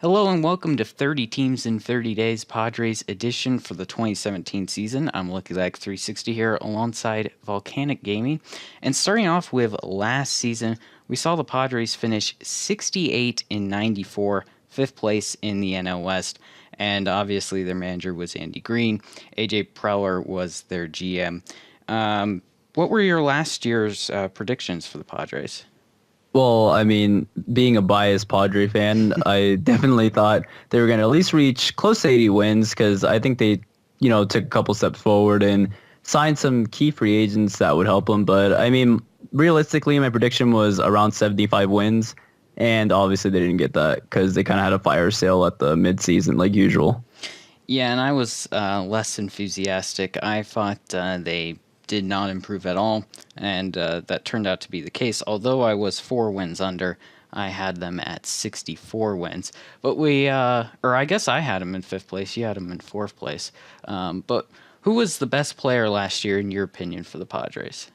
Hello and welcome to 30 Teams in 30 Days Padres edition for the 2017 season. I'm Lucky Lag 360 here alongside Volcanic Gaming. And starting off with last season, we saw the Padres finish 68 in 94, fifth place in the NL West. And obviously their manager was Andy Green. AJ Preller was their GM. What were your last year's predictions for the Padres? Well, I mean, being a biased Padre fan, I definitely thought they were going to at least reach close to 80 wins because I think they, took a couple steps forward and signed some key free agents that would help them. But I mean, realistically, my prediction was around 75 wins, and obviously they didn't get that because they kind of had a fire sale at the midseason like usual. Yeah, and I was less enthusiastic. I thought they did not improve at all, and that turned out to be the case. Although I was 4 wins under, I had them at 64 wins. But or I guess I had them in fifth place. You had them in fourth place. But who was the best player last year, in your opinion, for the Padres?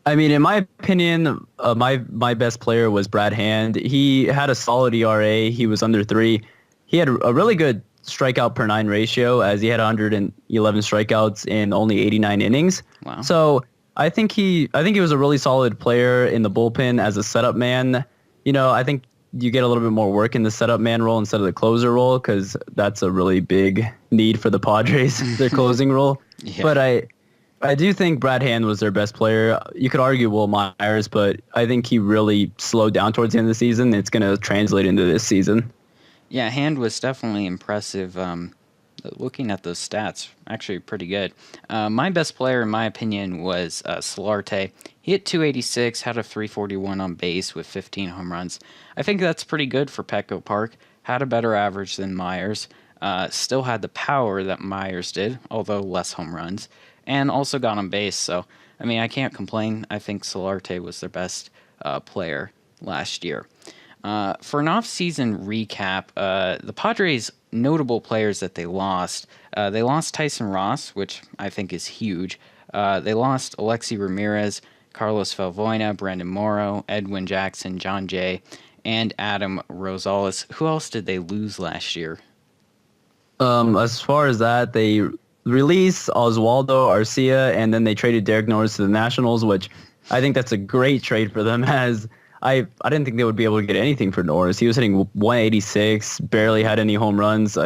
I mean, in my opinion, my best player was Brad Hand. He had a solid ERA. He was under 3. He had a really good strikeout per 9 ratio as he had 111 strikeouts in only 89 innings. Wow. So I think he was a really solid player in the bullpen as a setup man. I think you get a little bit more work in the setup man role instead of the closer role because that's a really big need for the Padres, their closing role. Yeah. But I do think Brad Hand was their best player. You could argue Will Myers, but I think he really slowed down towards the end of the season. It's going to translate into this season. Yeah, Hand was definitely impressive. Looking at those stats, actually pretty good. My best player, in my opinion, was Solarte. He hit 286, had a 341 on base with 15 home runs. I think that's pretty good for Petco Park. Had a better average than Myers. Still had the power that Myers did, although less home runs. And also got on base. So, I mean, I can't complain. I think Solarte was their best player last year. For an off-season recap, the Padres' notable players that they lost Tyson Ross, which I think is huge. They lost Alexi Ramirez, Carlos Felvoina, Brandon Morrow, Edwin Jackson, John Jay, and Adam Rosales. Who else did they lose last year? As far as that, they released Oswaldo Arcia, and then they traded Derek Norris to the Nationals, which I think that's a great trade for them as I didn't think they would be able to get anything for Norris. He was hitting 186, barely had any home runs.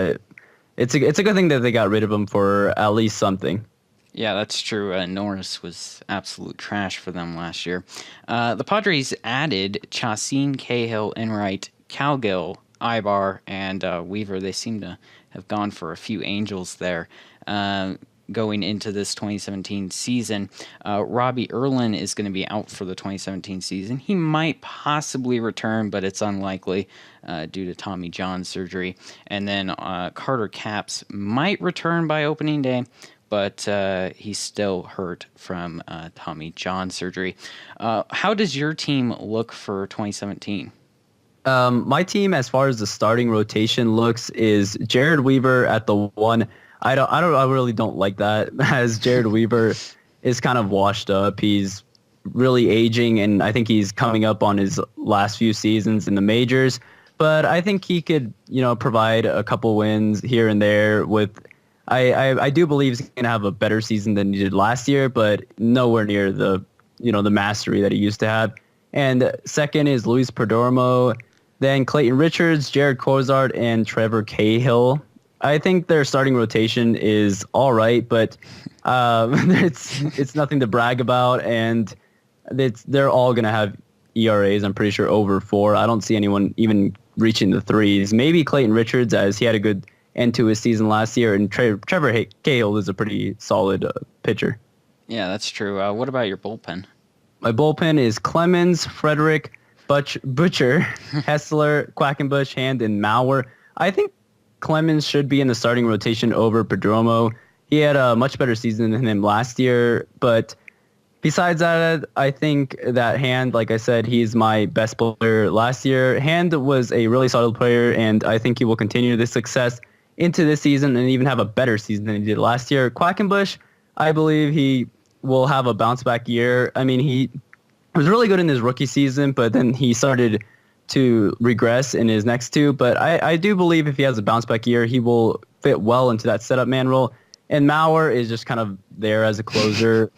It's a good thing that they got rid of him for at least something. Yeah, that's true. Norris was absolute trash for them last year. The Padres added Chacin, Cahill, Enright, Calgill, Ibar, and Weaver. They seem to have gone for a few angels there. Going into this 2017 season. Robbie Erlin is going to be out for the 2017 season. He might possibly return, but it's unlikely due to Tommy John surgery. And then Carter Capps might return by opening day, but he's still hurt from Tommy John surgery. How does your team look for 2017? My team, as far as the starting rotation looks, is Jared Weaver at the 1. I really don't like that as Jared Weaver is kind of washed up. He's really aging, and I think he's coming up on his last few seasons in the majors. But I think he could, provide a couple wins here and there. I do believe he's going to have a better season than he did last year, but nowhere near the mastery that he used to have. And second is Luis Perdomo, then Clayton Richards, Jared Cozart, and Trevor Cahill. I think their starting rotation is all right, but it's nothing to brag about, and they're all going to have ERAs, I'm pretty sure, over 4. I don't see anyone even reaching the 3s. Maybe Clayton Richards, as he had a good end to his season last year, and Trevor Cahill is a pretty solid pitcher. Yeah, that's true. What about your bullpen? My bullpen is Clemens, Frederick, Butcher, Hessler, Quackenbush, Hand, and Mauer. I think Clemens should be in the starting rotation over Perdomo. He had a much better season than him last year, but besides that, I think that Hand, like I said, he's my best player last year. Hand was a really solid player, and I think he will continue this success into this season and even have a better season than he did last year. Quackenbush, I believe he will have a bounce back year. I mean, he was really good in his rookie season, but then he started to regress in his next two, but I do believe if he has a bounce back year, he will fit well into that setup man role. And Mauer is just kind of there as a closer.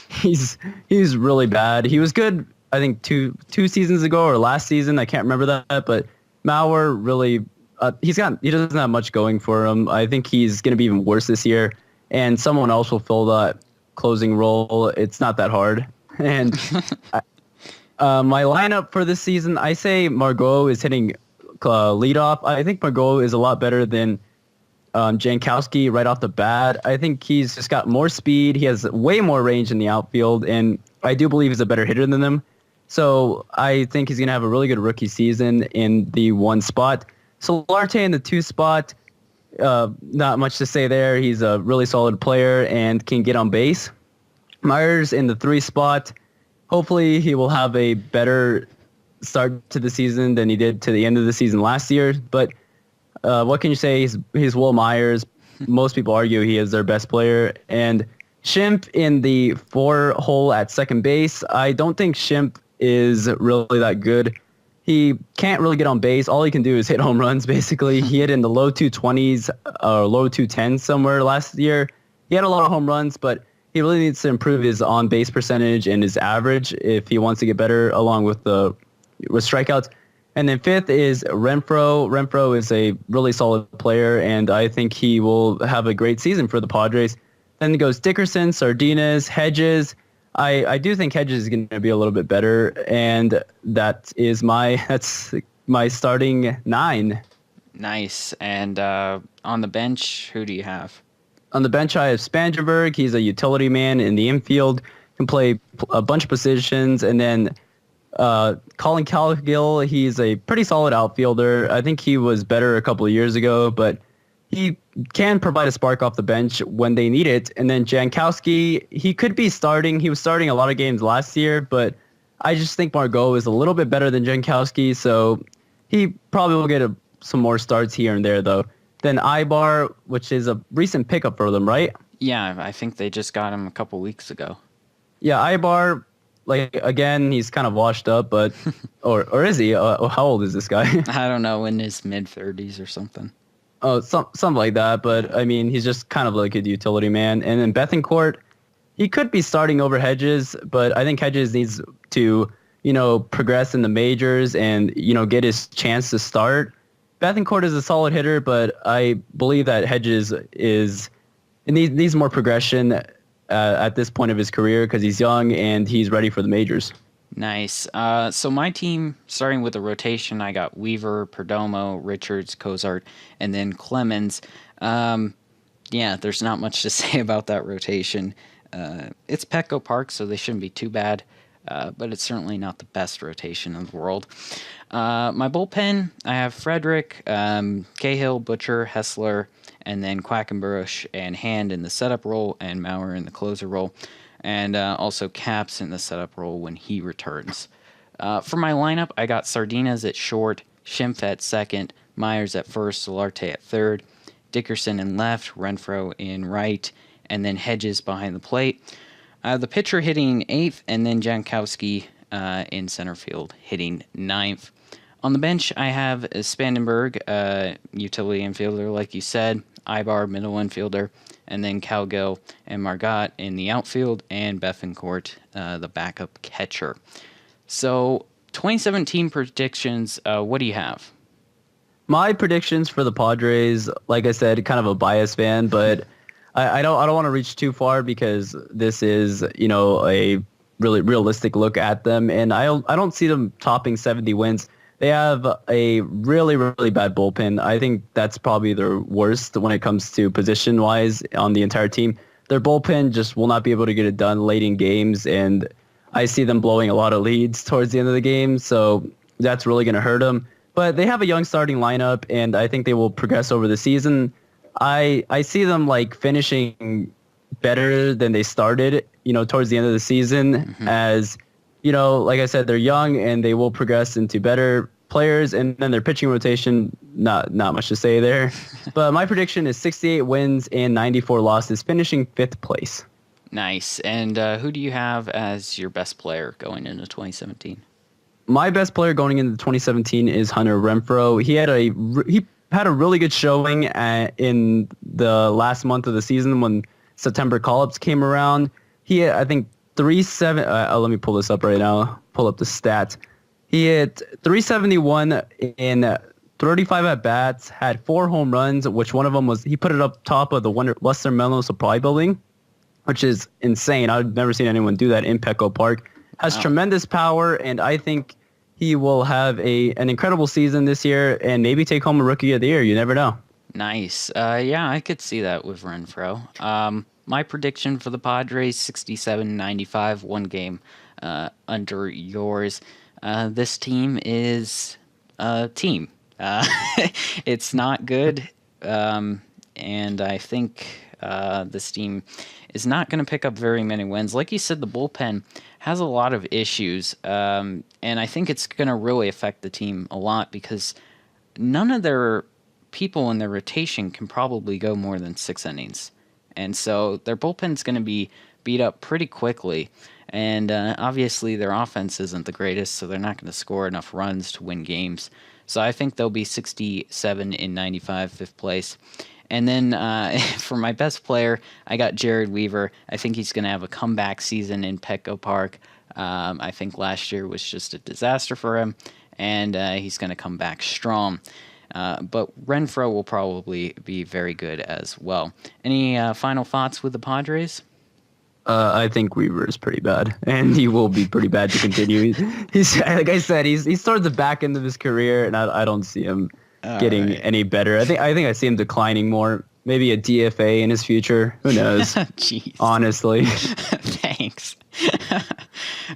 he's really bad. He was good, I think, two seasons ago or last season. I can't remember that, but Mauer really he doesn't have much going for him. I think he's going to be even worse this year, and someone else will fill that closing role. It's not that hard. And my lineup for this season, I say Margot is hitting leadoff. I think Margot is a lot better than Jankowski right off the bat. I think he's just got more speed. He has way more range in the outfield, and I do believe he's a better hitter than them. So I think he's going to have a really good rookie season in the one spot. Solarte in the two spot, not much to say there. He's a really solid player and can get on base. Myers in the three spot. Hopefully he will have a better start to the season than he did to the end of the season last year. But what can you say? He's Will Myers. Most people argue he is their best player. And Schimpf in the 4 hole at second base. I don't think Schimpf is really that good. He can't really get on base. All he can do is hit home runs, basically. He hit in the low 220s or low 210s somewhere last year. He had a lot of home runs, but he really needs to improve his on-base percentage and his average if he wants to get better, along with strikeouts. And then fifth is Renfroe. Renfroe is a really solid player, and I think he will have a great season for the Padres. Then it goes Dickerson, Sardinas, Hedges. I do think Hedges is going to be a little bit better, and that's my starting 9. Nice. And on the bench, who do you have? On the bench, I have Spangenberg. He's a utility man in the infield, can play a bunch of positions. And then Colin Cowgill, he's a pretty solid outfielder. I think he was better a couple of years ago, but he can provide a spark off the bench when they need it. And then Jankowski, he could be starting. He was starting a lot of games last year, but I just think Margot is a little bit better than Jankowski, so he probably will get some more starts here and there, though. Then Ibar, which is a recent pickup for them, right? Yeah, I think they just got him a couple weeks ago. Yeah, Ibar, again, he's kind of washed up, but or is he? How old is this guy? I don't know, in his mid-30s or something. Oh, something like that. But, I mean, he's just kind of like a utility man. And then Bethancourt, he could be starting over Hedges, but I think Hedges needs to, progress in the majors and, get his chance to start. Bethancourt is a solid hitter, but I believe that Hedges needs more progression at this point of his career because he's young and he's ready for the majors. Nice. So my team, starting with the rotation, I got Weaver, Perdomo, Richards, Cozart, and then Clemens. There's not much to say about that rotation. It's Petco Park, so they shouldn't be too bad, but it's certainly not the best rotation in the world. My bullpen, I have Frederick, Cahill, Butcher, Hessler, and then Quackenbush and Hand in the setup role, and Mauer in the closer role. And also Caps in the setup role when he returns. For my lineup, I got Sardinas at short, Schimpf at second, Myers at first, Solarte at third, Dickerson in left, Renfroe in right, and then Hedges behind the plate. The pitcher hitting 8th, and then Jankowski in center field hitting 9th. On the bench, I have Spangenberg, utility infielder, like you said, Ibar, middle infielder, and then Cowgill and Margot in the outfield, and Bethancourt, the backup catcher. So, 2017 predictions, what do you have? My predictions for the Padres, like I said, kind of a biased fan, but I don't want to reach too far because this is, a really realistic look at them, and I don't see them topping 70 wins. They have a really, really bad bullpen. I think that's probably their worst when it comes to position-wise on the entire team. Their bullpen just will not be able to get it done late in games, and I see them blowing a lot of leads towards the end of the game, so that's really going to hurt them. But they have a young starting lineup, and I think they will progress over the season. I see them finishing better than they started, towards the end of the season as like I said, they're young and they will progress into better players. And then their pitching rotation, not much to say there. But my prediction is 68 wins and 94 losses, finishing 5th place. Nice. And who do you have as your best player going into 2017? My best player going into 2017 is Hunter Renfroe. He had a really good showing in the last month of the season when September call-ups came around. He had, I think, 3-7. Let me pull this up right now. Pull up the stats. He hit 371 in 35 at bats. Had 4 home runs, which one of them was he put it up top of the Western Menlo Supply Building, which is insane. I've never seen anyone do that in Petco Park. Has Wow. tremendous power, and I think he will have an incredible season this year and maybe take home a Rookie of the Year. You never know. Nice. Yeah, I could see that with Renfro. My prediction for the Padres, 67-95, one game under yours. This team is a team. It's not good, and I think this team is not going to pick up very many wins. Like you said, the bullpen has a lot of issues, and I think it's going to really affect the team a lot because none of their people in their rotation can probably go more than 6 innings. And so their bullpen's going to be beat up pretty quickly. And obviously their offense isn't the greatest, so they're not going to score enough runs to win games. So I think they'll be 67-95, 5th place. And then for my best player, I got Jared Weaver. I think he's going to have a comeback season in Petco Park. I think last year was just a disaster for him, and he's going to come back strong. But Renfro will probably be very good as well. Any final thoughts with the Padres? I think Weaver is pretty bad, and he will be pretty bad to continue. He's like I said, he's towards the back end of his career, and I don't see him getting any better. I think I see him declining more. Maybe a DFA in his future. Who knows? Jeez. Honestly. Thanks.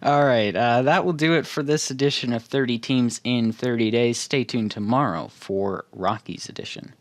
All right. That will do it for this edition of 30 Teams in 30 Days. Stay tuned tomorrow for Rockies edition.